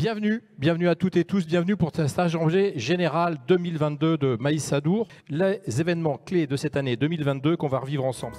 Bienvenue à toutes et tous, bienvenue pour ce stage rangé général 2022 de Maïs Sadour, les événements clés de cette année 2022 qu'on va revivre ensemble.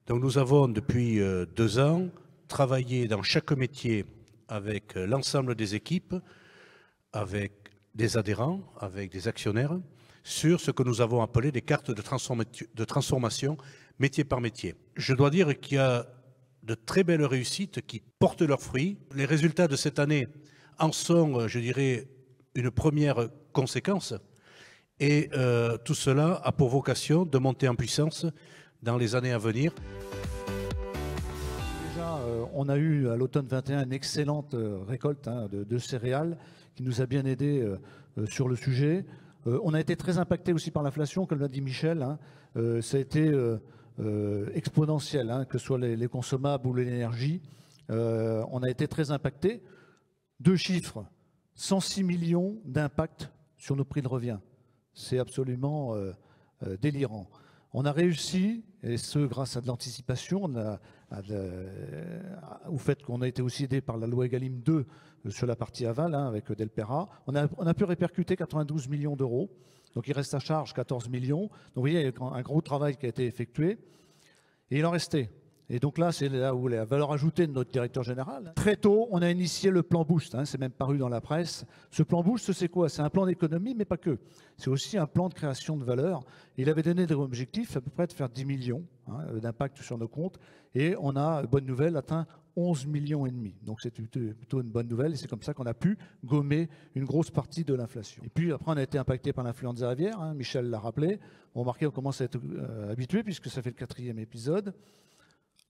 Donc nous avons depuis 2 ans travaillé dans chaque métier avec l'ensemble des équipes, avec des adhérents, avec des actionnaires, sur ce que nous avons appelé des cartes de transformation métier par métier. Je dois dire qu'il y a de très belles réussites qui portent leurs fruits. Les résultats de cette année en sont, je dirais, une première conséquence. Et tout cela a pour vocation de monter en puissance dans les années à venir. Déjà, on a eu à l'automne 21 une excellente récolte de céréales qui nous a bien aidé sur le sujet. On a été très impacté aussi par l'inflation, comme l'a dit Michel. Ça a été exponentiel, que ce soit les consommables ou l'énergie. On a été très impacté. 2 chiffres, 106 millions d'impact sur nos prix de revient. C'est absolument délirant. On a réussi, et ce grâce à de l'anticipation, au fait qu'on a été aussi aidé par la loi Egalim 2 sur la partie aval, avec Delpera. On a pu répercuter 92 millions d'euros, donc il reste à charge 14 millions. Donc vous voyez, il y a un gros travail qui a été effectué, et il en restait. Et donc là, c'est là où la valeur ajoutée de notre directeur général. Très tôt, on a initié le plan Boost, c'est même paru dans la presse. Ce plan Boost, c'est quoi? C'est un plan d'économie, mais pas que. C'est aussi un plan de création de valeur. Il avait donné des objectifs à peu près de faire 10 millions d'impact sur nos comptes. Et on a, bonne nouvelle, atteint 11 millions et demi. Donc c'est plutôt une bonne nouvelle. Et c'est comme ça qu'on a pu gommer une grosse partie de l'inflation. Et puis après, on a été impacté par l'influenza aviaire. Michel l'a rappelé. On commence à être habitué puisque ça fait le 4e épisode.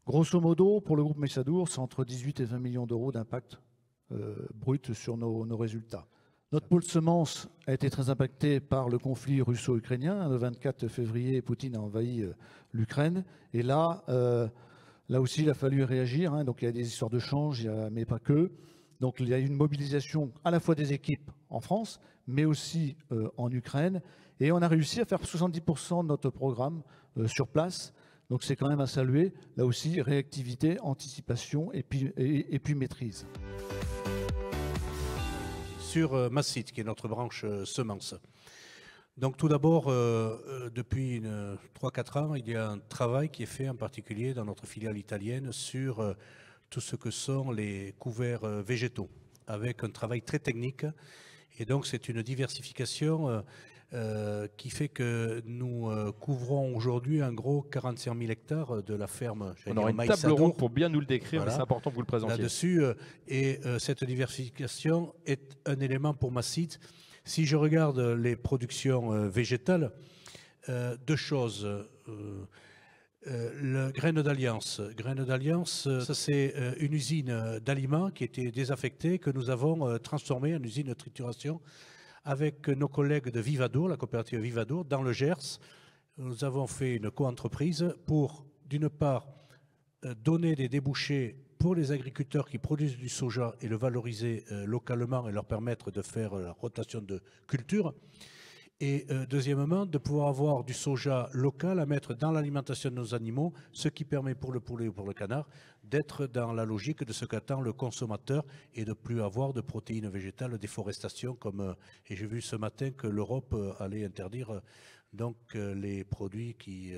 Grosso modo, pour le groupe Maïs Sadour, c'est entre 18 et 20 millions d'euros d'impact brut sur nos résultats. Notre pôle semences a été très impacté par le conflit russo-ukrainien. Le 24 février, Poutine a envahi l'Ukraine. Et là aussi, il a fallu réagir. Donc il y a des histoires de change, mais pas que. Donc il y a eu une mobilisation à la fois des équipes en France, mais aussi en Ukraine. Et on a réussi à faire 70% de notre programme sur place. Donc c'est quand même à saluer, là aussi, réactivité, anticipation et puis maîtrise. Sur Massite, qui est notre branche semences. Donc tout d'abord, depuis 3-4 ans, il y a un travail qui est fait en particulier dans notre filiale italienne sur tout ce que sont les couverts végétaux, avec un travail très technique. Et donc c'est une diversification qui fait que nous couvrons aujourd'hui un gros 45 000 hectares de la ferme. On aura une table ronde pour bien nous le décrire, voilà. Mais c'est important que vous le présentiez. Là-dessus, cette diversification est un élément pour Massite. Si je regarde les productions végétales, 2 choses. Le Graines d'Alliance. Graines d'Alliance, ça c'est une usine d'aliments qui était désaffectée, que nous avons transformée en usine de trituration avec nos collègues de Vivadour, la coopérative Vivadour, dans le Gers. Nous avons fait une co-entreprise pour, d'une part, donner des débouchés pour les agriculteurs qui produisent du soja et le valoriser localement et leur permettre de faire la rotation de culture. Et deuxièmement, de pouvoir avoir du soja local à mettre dans l'alimentation de nos animaux, ce qui permet pour le poulet ou pour le canard d'être dans la logique de ce qu'attend le consommateur et de ne plus avoir de protéines végétales, de déforestation, et j'ai vu ce matin que l'Europe allait interdire donc les produits qui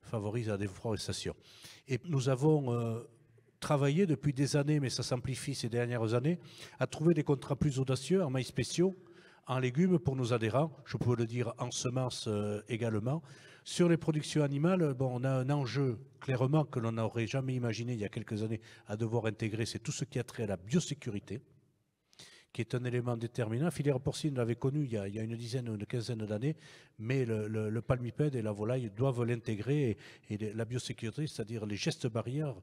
favorisent la déforestation. Et nous avons travaillé depuis des années, mais ça s'amplifie ces dernières années, à trouver des contrats plus audacieux en maïs spéciaux, en légumes pour nos adhérents, je peux le dire en semences également. Sur les productions animales, bon, on a un enjeu clairement que l'on n'aurait jamais imaginé il y a quelques années à devoir intégrer, c'est tout ce qui a trait à la biosécurité, qui est un élément déterminant. La filière porcine l'avait connu il y a une dizaine ou une quinzaine d'années, mais le palmipède et la volaille doivent l'intégrer et la biosécurité, c'est-à-dire les gestes barrières,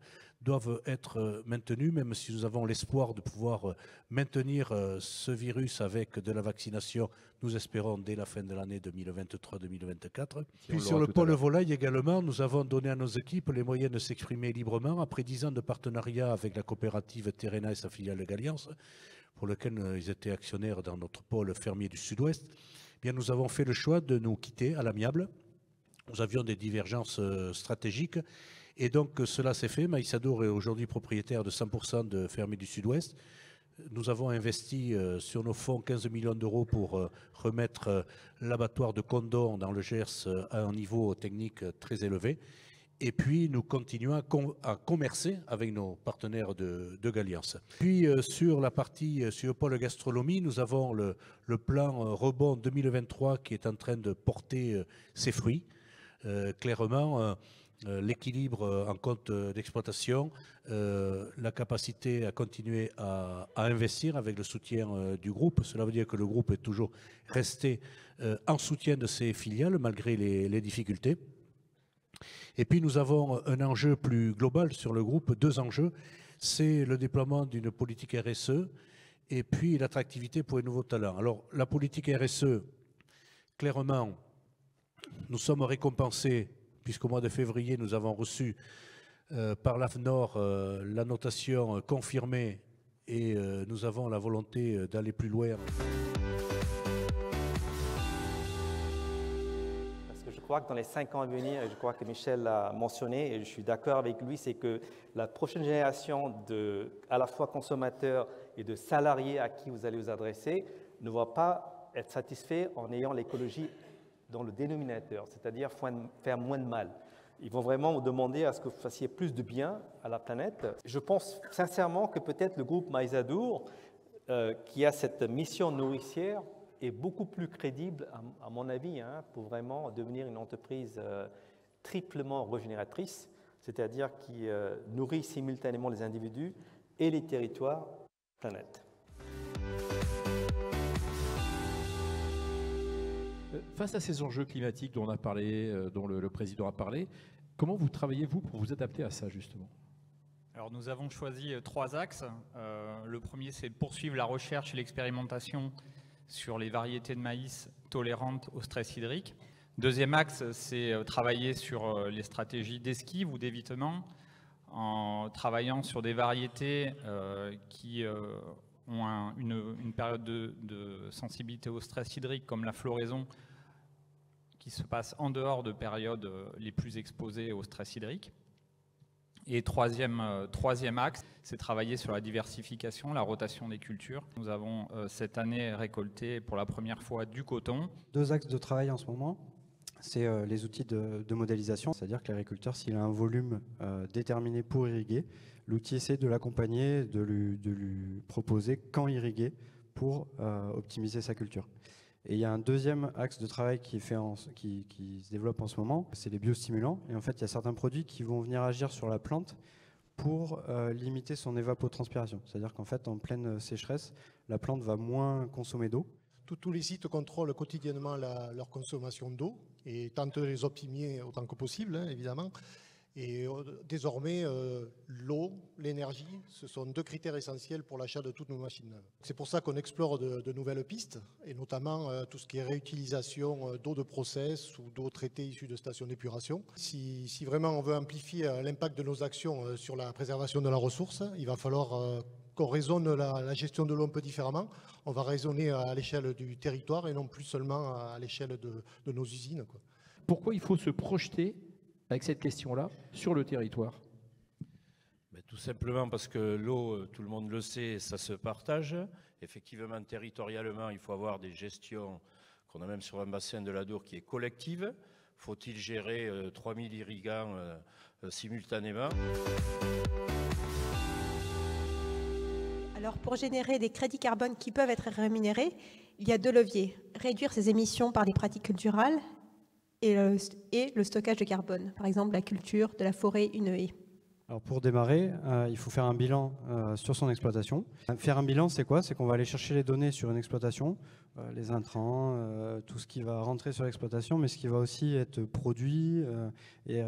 doivent être maintenus, même si nous avons l'espoir de pouvoir maintenir ce virus avec de la vaccination, nous espérons dès la fin de l'année 2023-2024. Puis sur le pôle volaille également, nous avons donné à nos équipes les moyens de s'exprimer librement après 10 ans de partenariat avec la coopérative Terrena et sa filiale de Galliance, pour lequel ils étaient actionnaires dans notre pôle fermier du Sud-Ouest. Bien, nous avons fait le choix de nous quitter à l'amiable. Nous avions des divergences stratégiques et donc cela s'est fait. Maïsadour est aujourd'hui propriétaire de 100% de Fermiers du Sud-Ouest. Nous avons investi sur nos fonds 15 millions d'euros pour remettre l'abattoir de Condon dans le Gers à un niveau technique très élevé. Et puis, nous continuons à commercer avec nos partenaires de Galliance. Puis, sur la partie, sur le pôle gastronomie, nous avons le plan Rebond 2023 qui est en train de porter ses fruits. Clairement, l'équilibre en compte d'exploitation, la capacité à continuer à investir avec le soutien du groupe. Cela veut dire que le groupe est toujours resté en soutien de ses filiales malgré les difficultés. Et puis nous avons un enjeu plus global sur le groupe, 2 enjeux. C'est le déploiement d'une politique RSE et puis l'attractivité pour les nouveaux talents. Alors la politique RSE, clairement, nous sommes récompensés, puisqu'au mois de février, nous avons reçu par l'AFNOR la notation confirmée et nous avons la volonté d'aller plus loin. Je crois que dans les 5 ans à venir, et je crois que Michel l'a mentionné, et je suis d'accord avec lui, c'est que la prochaine génération à la fois consommateurs et de salariés à qui vous allez vous adresser ne va pas être satisfait en ayant l'écologie dans le dénominateur, c'est-à-dire faire moins de mal. Ils vont vraiment vous demander à ce que vous fassiez plus de bien à la planète. Je pense sincèrement que peut-être le groupe Maïsadour, qui a cette mission nourricière, est beaucoup plus crédible, à mon avis, pour vraiment devenir une entreprise triplement régénératrice, c'est-à-dire qui nourrit simultanément les individus et les territoires de la planète. Face à ces enjeux climatiques dont on a parlé, dont le président a parlé, comment vous travaillez-vous pour vous adapter à ça, justement ? Alors, nous avons choisi 3 axes. Le premier, c'est de poursuivre la recherche et l'expérimentation sur les variétés de maïs tolérantes au stress hydrique. Deuxième axe, c'est travailler sur les stratégies d'esquive ou d'évitement en travaillant sur des variétés qui ont une période de sensibilité au stress hydrique comme la floraison qui se passe en dehors de périodes les plus exposées au stress hydrique. Et troisième axe, c'est travailler sur la diversification, la rotation des cultures. Nous avons cette année récolté pour la première fois du coton. 2 axes de travail en ce moment, c'est les outils de modélisation, c'est-à-dire que l'agriculteur, s'il a un volume déterminé pour irriguer, l'outil essaie de l'accompagner, de lui proposer quand irriguer pour optimiser sa culture. Et il y a un deuxième axe de travail qui se développe en ce moment, c'est les biostimulants. Et en fait, il y a certains produits qui vont venir agir sur la plante pour limiter son évapotranspiration. C'est-à-dire qu'en fait, en pleine sécheresse, la plante va moins consommer d'eau. Tous les sites contrôlent quotidiennement leur consommation d'eau et tentent de les optimiser autant que possible, évidemment. Et désormais, l'eau, l'énergie, ce sont 2 critères essentiels pour l'achat de toutes nos machines neuves. C'est pour ça qu'on explore de nouvelles pistes, et notamment tout ce qui est réutilisation d'eau de process ou d'eau traitée issue de stations d'épuration. Si vraiment on veut amplifier l'impact de nos actions sur la préservation de la ressource, il va falloir qu'on raisonne la gestion de l'eau un peu différemment. On va raisonner à l'échelle du territoire et non plus seulement à l'échelle de nos usines, quoi. Pourquoi il faut se projeter avec cette question-là sur le territoire? Tout simplement parce que l'eau, tout le monde le sait, ça se partage. Effectivement, territorialement, il faut avoir des gestions qu'on a même sur un bassin de l'Adour qui est collective. Faut-il gérer 3000 irrigants simultanément? Alors, pour générer des crédits carbone qui peuvent être rémunérés, il y a 2 leviers. Réduire ses émissions par des pratiques culturales et le stockage de carbone, par exemple la culture de la forêt, une haie. Alors pour démarrer, il faut faire un bilan sur son exploitation. Faire un bilan, c'est quoi? C'est qu'on va aller chercher les données sur une exploitation, les intrants, tout ce qui va rentrer sur l'exploitation, mais ce qui va aussi être produit et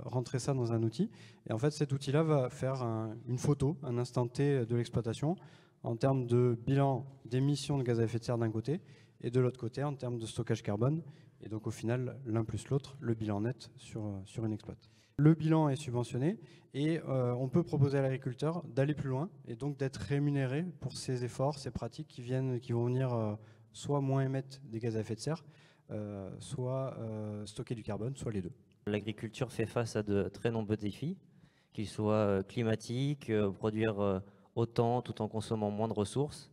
rentrer ça dans un outil. Et en fait, cet outil-là va faire une photo, un instant T de l'exploitation, en termes de bilan d'émissions de gaz à effet de serre d'un côté, et de l'autre côté, en termes de stockage carbone. Et donc au final, l'un plus l'autre, le bilan net sur une exploite. Le bilan est subventionné et on peut proposer à l'agriculteur d'aller plus loin et donc d'être rémunéré pour ses efforts, ses pratiques qui vont venir soit moins émettre des gaz à effet de serre, soit stocker du carbone, soit les deux. L'agriculture fait face à de très nombreux défis, qu'ils soient climatiques, produire autant tout en consommant moins de ressources.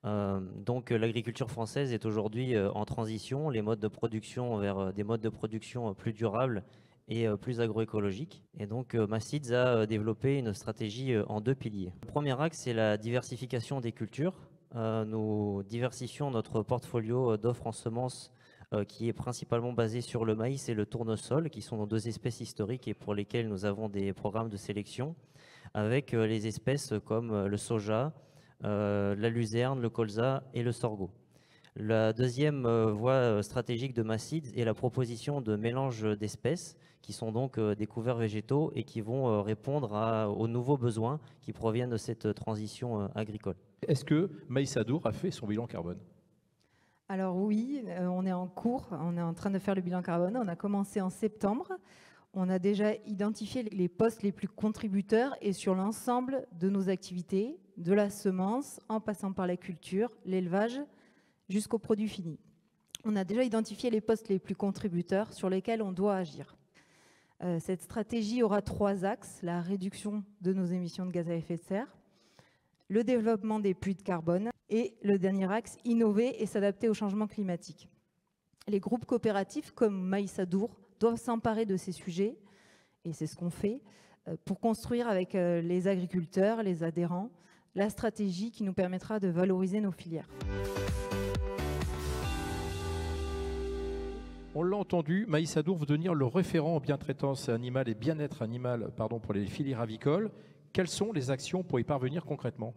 Donc l'agriculture française est aujourd'hui en transition, les modes de production vers des modes de production plus durables et plus agroécologiques. Et donc Massids a développé une stratégie en 2 piliers. Le premier axe, c'est la diversification des cultures. Nous diversifions notre portfolio d'offres en semences qui est principalement basé sur le maïs et le tournesol, qui sont nos 2 espèces historiques et pour lesquelles nous avons des programmes de sélection, avec les espèces comme le soja, la luzerne, le colza et le sorgho. La deuxième voie stratégique de Massids est la proposition de mélange d'espèces qui sont donc des couverts végétaux et qui vont répondre aux nouveaux besoins qui proviennent de cette transition agricole. Est-ce que Maïs Adour a fait son bilan carbone? Alors oui, on est en cours, on est en train de faire le bilan carbone. On a commencé en septembre. On a déjà identifié les postes les plus contributeurs et sur l'ensemble de nos activités, de la semence, en passant par la culture, l'élevage, jusqu'au produit fini. On a déjà identifié les postes les plus contributeurs sur lesquels on doit agir. Cette stratégie aura 3 axes: la réduction de nos émissions de gaz à effet de serre, le développement des puits de carbone et le dernier axe, innover et s'adapter au changement climatique. Les groupes coopératifs comme Maïs Adour doivent s'emparer de ces sujets, et c'est ce qu'on fait, pour construire avec les agriculteurs, les adhérents, la stratégie qui nous permettra de valoriser nos filières. On l'a entendu, Maïs Adour veut devenir le référent en bientraitance animale et bien-être animal pour les filières avicoles. Quelles sont les actions pour y parvenir concrètement?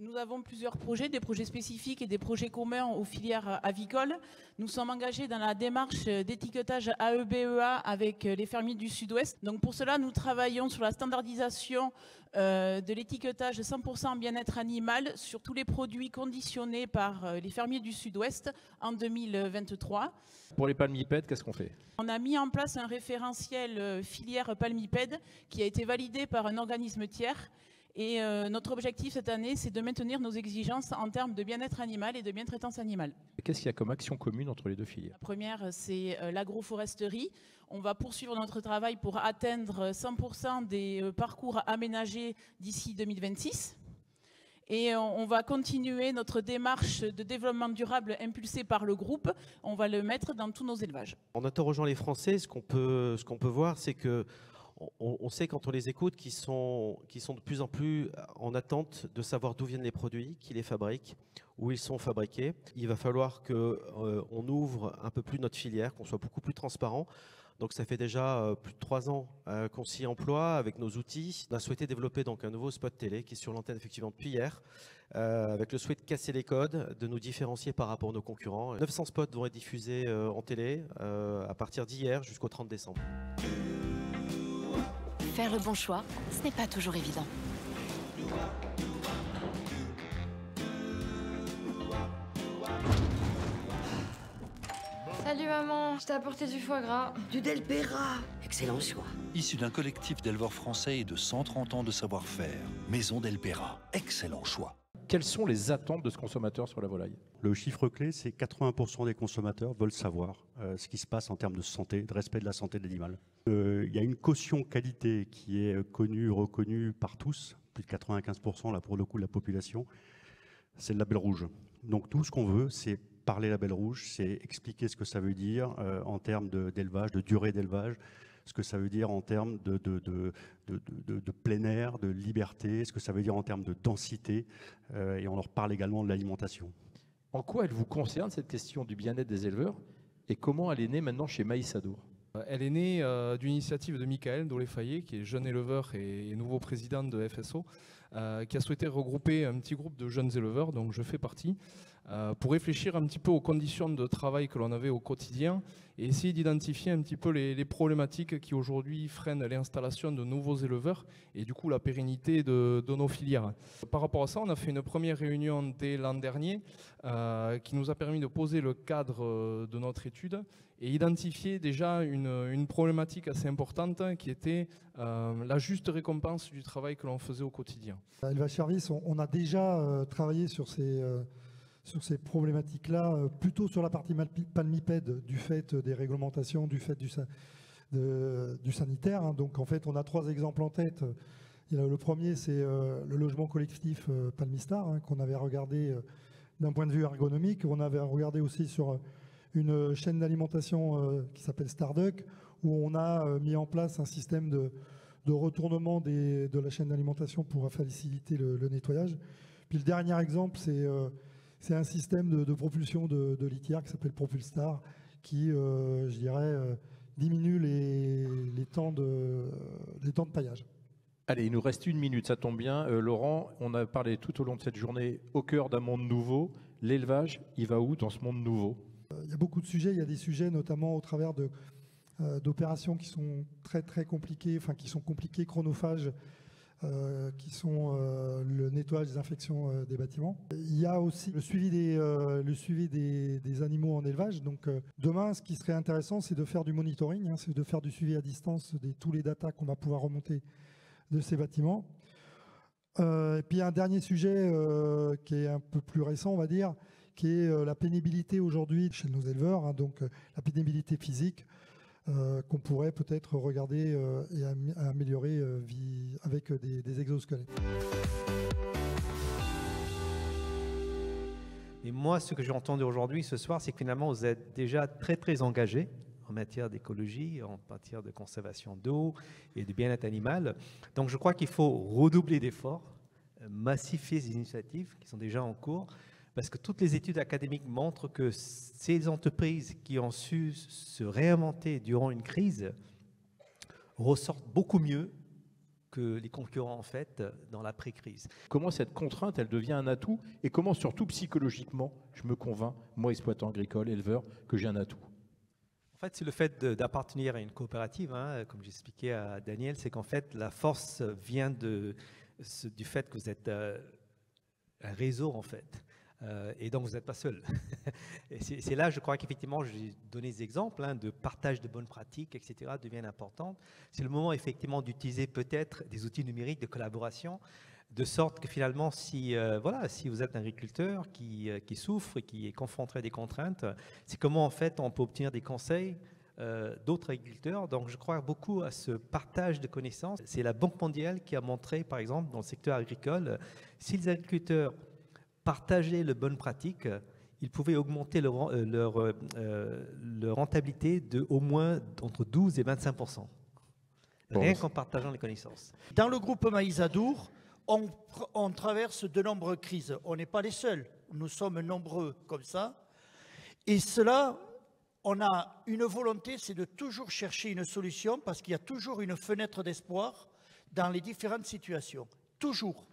Nous avons plusieurs projets, des projets spécifiques et des projets communs aux filières avicoles. Nous sommes engagés dans la démarche d'étiquetage AEBEA avec les fermiers du Sud-Ouest. Donc pour cela, nous travaillons sur la standardisation de l'étiquetage 100% bien-être animal sur tous les produits conditionnés par les fermiers du Sud-Ouest en 2023. Pour les palmipèdes, qu'est-ce qu'on fait? On a mis en place un référentiel filière palmipède qui a été validé par un organisme tiers. Et notre objectif cette année, c'est de maintenir nos exigences en termes de bien-être animal et de bientraitance animale. Qu'est-ce qu'il y a comme action commune entre les 2 filières? La première, c'est l'agroforesterie. On va poursuivre notre travail pour atteindre 100% des parcours aménagés d'ici 2026. Et on va continuer notre démarche de développement durable impulsée par le groupe. On va le mettre dans tous nos élevages. En interrogeant les Français, ce qu'on peut voir, c'est que on sait quand on les écoute qu'ils sont de plus en plus en attente de savoir d'où viennent les produits, qui les fabriquent, où ils sont fabriqués. Il va falloir qu'on ouvre un peu plus notre filière, qu'on soit beaucoup plus transparent. Donc ça fait déjà plus de 3 ans qu'on s'y emploie avec nos outils. On a souhaité développer donc un nouveau spot télé qui est sur l'antenne effectivement depuis hier, avec le souhait de casser les codes, de nous différencier par rapport à nos concurrents. 900 spots vont être diffusés en télé à partir d'hier jusqu'au 30 décembre. Faire le bon choix, ce n'est pas toujours évident. Salut maman, je t'ai apporté du foie gras. Du Delpera. Excellent choix. Issu d'un collectif d'éleveurs français et de 130 ans de savoir-faire, Maison Delpera. Excellent choix. Quelles sont les attentes de ce consommateur sur la volaille? Le chiffre clé, c'est 80% des consommateurs veulent savoir ce qui se passe en termes de santé, de respect de la santé de l'animal. Il y a une caution qualité qui est connue, reconnue par tous, plus de 95% là pour le coup de la population, c'est le label rouge. Donc tout ce qu'on veut, c'est parler label rouge, c'est expliquer ce que ça veut dire en termes d'élevage, de durée d'élevage, ce que ça veut dire en termes de plein air, de liberté, ce que ça veut dire en termes de densité, et on leur parle également de l'alimentation. En quoi elle vous concerne, cette question du bien-être des éleveurs, et comment elle est née maintenant chez Maïs Adour? Elle est née d'une initiative de Michael Dolé-Fayet, qui est jeune éleveur et nouveau président de FSO, qui a souhaité regrouper un petit groupe de jeunes éleveurs, dont je fais partie, pour réfléchir un petit peu aux conditions de travail que l'on avait au quotidien et essayer d'identifier un petit peu les problématiques qui aujourd'hui freinent l'installation de nouveaux éleveurs et du coup la pérennité de nos filières. Par rapport à ça, on a fait une première réunion dès l'an dernier qui nous a permis de poser le cadre de notre étude et identifier déjà une problématique assez importante qui était la juste récompense du travail que l'on faisait au quotidien. À Élevage Service, on a déjà travaillé sur ces problématiques-là, plutôt sur la partie palmipède, du fait des réglementations, du fait du sanitaire. Hein. Donc en fait, on a 3 exemples en tête. Le premier, c'est le logement collectif Palmistar, hein, qu'on avait regardé d'un point de vue ergonomique. On avait regardé aussi sur une chaîne d'alimentation qui s'appelle Starduck, où on a mis en place un système de retournement de la chaîne d'alimentation pour faciliter le nettoyage. Puis le dernier exemple, c'est un système de propulsion de litière qui s'appelle Propulstar, qui, je dirais, diminue les temps de paillage. Allez, il nous reste 1 minute, ça tombe bien. Laurent, on a parlé tout au long de cette journée au cœur d'un monde nouveau. L'élevage, il va où dans ce monde nouveau? Il y a beaucoup de sujets. Il y a des sujets notamment au travers d'opérations qui sont très compliquées, enfin qui sont compliquées, chronophages, qui sont le nettoyage des infections des bâtiments. Il y a aussi le suivi des animaux en élevage. Donc demain, ce qui serait intéressant, c'est de faire du monitoring, hein, c'est de faire du suivi à distance de tous les datas qu'on va pouvoir remonter de ces bâtiments. Et puis un dernier sujet qui est un peu plus récent, on va dire, qui est la pénibilité aujourd'hui chez nos éleveurs, hein, donc la pénibilité physique, qu'on pourrait peut-être regarder et améliorer avec des exosquelettes. Et moi, ce que j'ai entendu aujourd'hui, ce soir, c'est que finalement, vous êtes déjà très engagés en matière d'écologie, en matière de conservation d'eau et de bien-être animal. Donc je crois qu'il faut redoubler d'efforts, massifier ces initiatives qui sont déjà en cours, parce que toutes les études académiques montrent que ces entreprises qui ont su se réinventer durant une crise ressortent beaucoup mieux que les concurrents en fait dans l'après-crise. Comment cette contrainte, elle devient un atout et comment surtout psychologiquement, je me convainc, moi exploitant agricole, éleveur, que j'ai un atout? En fait, c'est le fait d'appartenir à une coopérative, hein, comme j'expliquais à Daniel, c'est qu'en fait la force vient du fait que vous êtes un réseau en fait. Et donc, vous n'êtes pas seul. Et c'est là, je crois qu'effectivement, j'ai donné des exemples hein, de partage de bonnes pratiques, etc., deviennent importantes. C'est le moment, effectivement, d'utiliser peut-être des outils numériques de collaboration, de sorte que finalement, si vous êtes un agriculteur qui souffre et qui est confronté à des contraintes, c'est comment, en fait, on peut obtenir des conseils d'autres agriculteurs. Donc, je crois beaucoup à ce partage de connaissances. C'est la Banque mondiale qui a montré, par exemple, dans le secteur agricole, si les agriculteurs partager les bonnes pratiques, ils pouvaient augmenter leur rentabilité de au moins entre 12 et 25%. Rien qu'en partageant les connaissances. Dans le groupe Maïs Adour, on traverse de nombreuses crises. On n'est pas les seuls. Nous sommes nombreux comme ça. Et cela, on a une volonté, c'est de toujours chercher une solution parce qu'il y a toujours une fenêtre d'espoir dans les différentes situations. Toujours.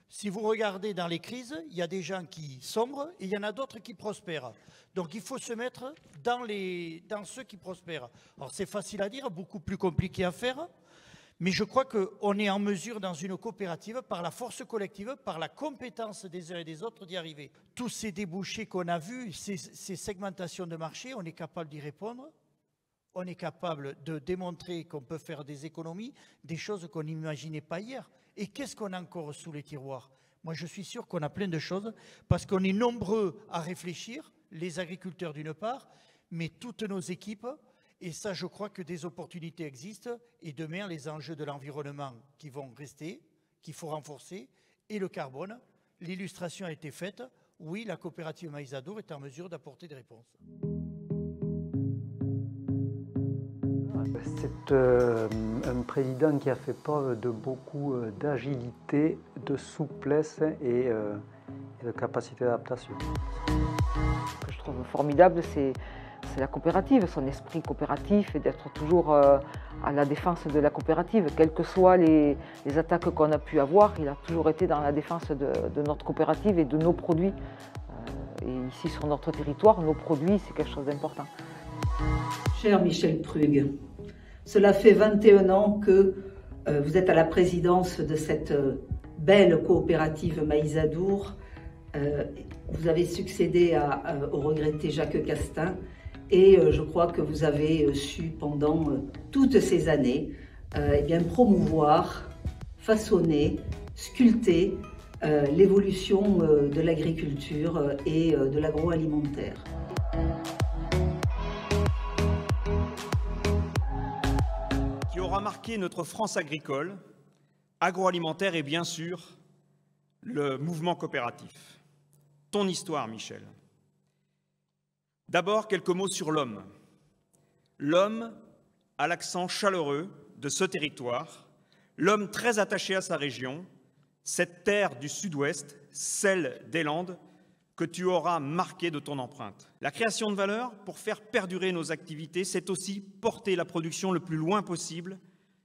Si vous regardez dans les crises, il y a des gens qui sombrent et il y en a d'autres qui prospèrent. Donc il faut se mettre dans ceux qui prospèrent. Alors c'est facile à dire, beaucoup plus compliqué à faire, Mais je crois qu'on est en mesure, dans une coopérative, par la force collective, par la compétence des uns et des autres, d'y arriver. Tous ces débouchés qu'on a vus, ces segmentations de marché, on est capable d'y répondre. On est capable de démontrer qu'on peut faire des économies, des choses qu'on n'imaginait pas hier. Et qu'est-ce qu'on a encore sous les tiroirs? Moi, je suis sûr qu'on a plein de choses, parce qu'on est nombreux à réfléchir, les agriculteurs d'une part, mais toutes nos équipes. Et ça, je crois que des opportunités existent. Et demain, les enjeux de l'environnement qui vont rester, qu'il faut renforcer, et le carbone. L'illustration a été faite. Oui, la coopérative Maïs Adour est en mesure d'apporter des réponses. C'est un président qui a fait preuve de beaucoup d'agilité, de souplesse et de capacité d'adaptation. Ce que je trouve formidable, c'est la coopérative, son esprit coopératif et d'être toujours à la défense de la coopérative. Quelles que soient les attaques qu'on a pu avoir, il a toujours été dans la défense de notre coopérative et de nos produits. Et ici, sur notre territoire, nos produits, c'est quelque chose d'important. Cher Michel Prug, cela fait 21 ans que vous êtes à la présidence de cette belle coopérative Maïs Adour. Vous avez succédé au regretté Jacques Castin et je crois que vous avez su pendant toutes ces années eh bien, promouvoir, façonner, sculpter l'évolution de l'agriculture et de l'agroalimentaire. Qui aura marqué notre France agricole, agroalimentaire et bien sûr le mouvement coopératif. Ton histoire, Michel. D'abord, quelques mots sur l'homme. L'homme à l'accent chaleureux de ce territoire, l'homme très attaché à sa région, cette terre du Sud-Ouest, celle des Landes, que tu auras marquée de ton empreinte. La création de valeur, pour faire perdurer nos activités, c'est aussi porter la production le plus loin possible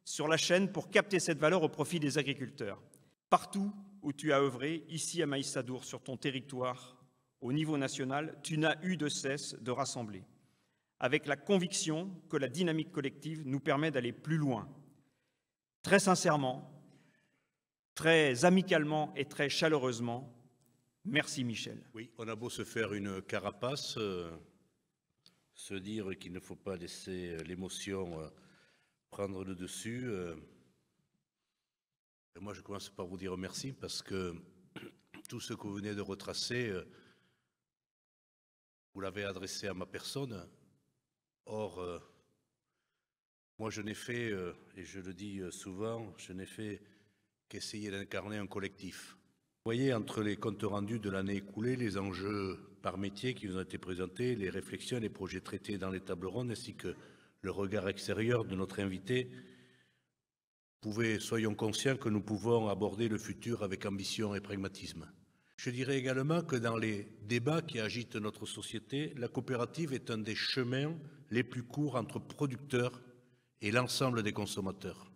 sur la chaîne pour capter cette valeur au profit des agriculteurs. Partout où tu as œuvré, ici à Maïs Adour, sur ton territoire, au niveau national, tu n'as eu de cesse de rassembler, avec la conviction que la dynamique collective nous permet d'aller plus loin. Très sincèrement, très amicalement et très chaleureusement, merci Michel. Oui, on a beau se faire une carapace, se dire qu'il ne faut pas laisser l'émotion prendre le dessus. Et moi, je commence par vous dire merci parce que tout ce que vous venez de retracer, vous l'avez adressé à ma personne. Or, moi, je n'ai fait, et je le dis souvent, je n'ai fait qu'essayer d'incarner un collectif. Vous voyez, entre les comptes rendus de l'année écoulée, les enjeux par métier qui nous ont été présentés, les réflexions, les projets traités dans les tables rondes, ainsi que le regard extérieur de notre invité, soyons conscients que nous pouvons aborder le futur avec ambition et pragmatisme. Je dirais également que dans les débats qui agitent notre société, la coopérative est un des chemins les plus courts entre producteurs et l'ensemble des consommateurs.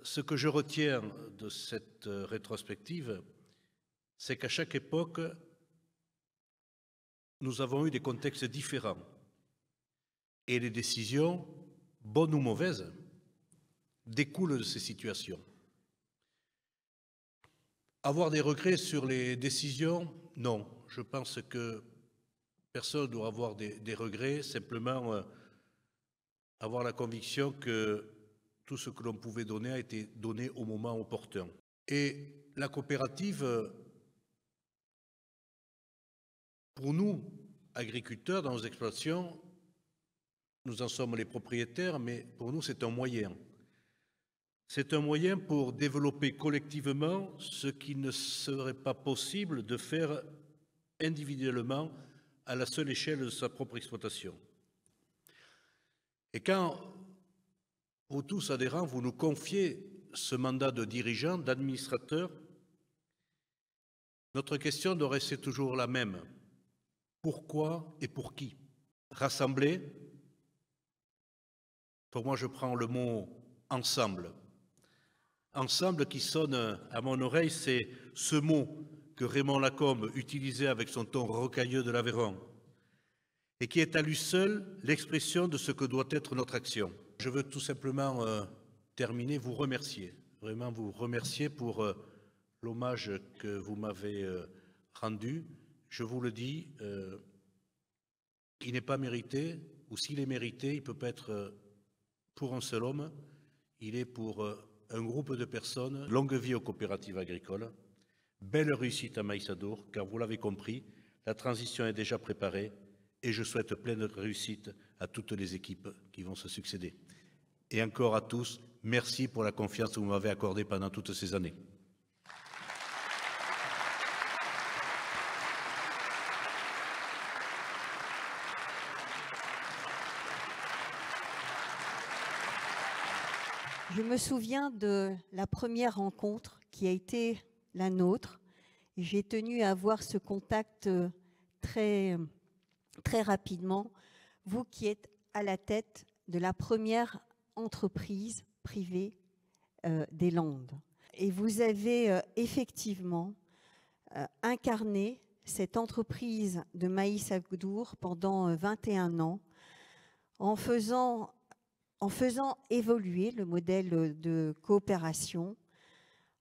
Ce que je retiens de cette rétrospective, c'est qu'à chaque époque, nous avons eu des contextes différents. Et les décisions, bonnes ou mauvaises, découlent de ces situations. Avoir des regrets sur les décisions, non. Je pense que personne ne doit avoir des regrets, simplement avoir la conviction que tout ce que l'on pouvait donner a été donné au moment opportun. Et la coopérative, pour nous, agriculteurs dans nos exploitations, nous en sommes les propriétaires, mais pour nous c'est un moyen. C'est un moyen pour développer collectivement ce qui ne serait pas possible de faire individuellement à la seule échelle de sa propre exploitation. Et quand vous tous adhérents, vous nous confiez ce mandat de dirigeant, d'administrateur, notre question doit rester toujours la même. Pourquoi et pour qui? Rassembler, pour moi je prends le mot ensemble. Ensemble qui sonne à mon oreille, c'est ce mot que Raymond Lacombe utilisait avec son ton rocailleux de l'Aveyron et qui est à lui seul l'expression de ce que doit être notre action. Je veux tout simplement terminer, vous remercier. Vraiment vous remercier pour l'hommage que vous m'avez rendu. Je vous le dis, il n'est pas mérité, ou s'il est mérité, il ne peut pas être pour un seul homme, il est pour un groupe de personnes. Longue vie aux coopératives agricoles, belle réussite à Maïsadour, car vous l'avez compris, la transition est déjà préparée et je souhaite pleine réussite à toutes les équipes qui vont se succéder. Et encore à tous, merci pour la confiance que vous m'avez accordée pendant toutes ces années. Je me souviens de la première rencontre qui a été la nôtre. J'ai tenu à avoir ce contact très rapidement. Vous qui êtes à la tête de la première entreprise privée des Landes. Et vous avez effectivement incarné cette entreprise de Maïsadour pendant 21 ans en faisant évoluer le modèle de coopération,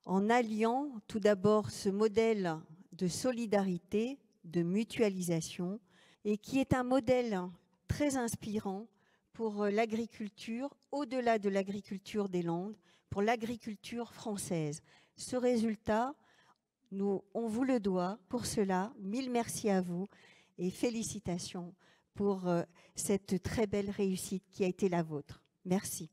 en alliant tout d'abord ce modèle de solidarité, de mutualisation, et qui est un modèle très inspirant pour l'agriculture, au-delà de l'agriculture des Landes, pour l'agriculture française. Ce résultat, on vous le doit. Pour cela, mille merci à vous et félicitations pour cette très belle réussite qui a été la vôtre. Merci.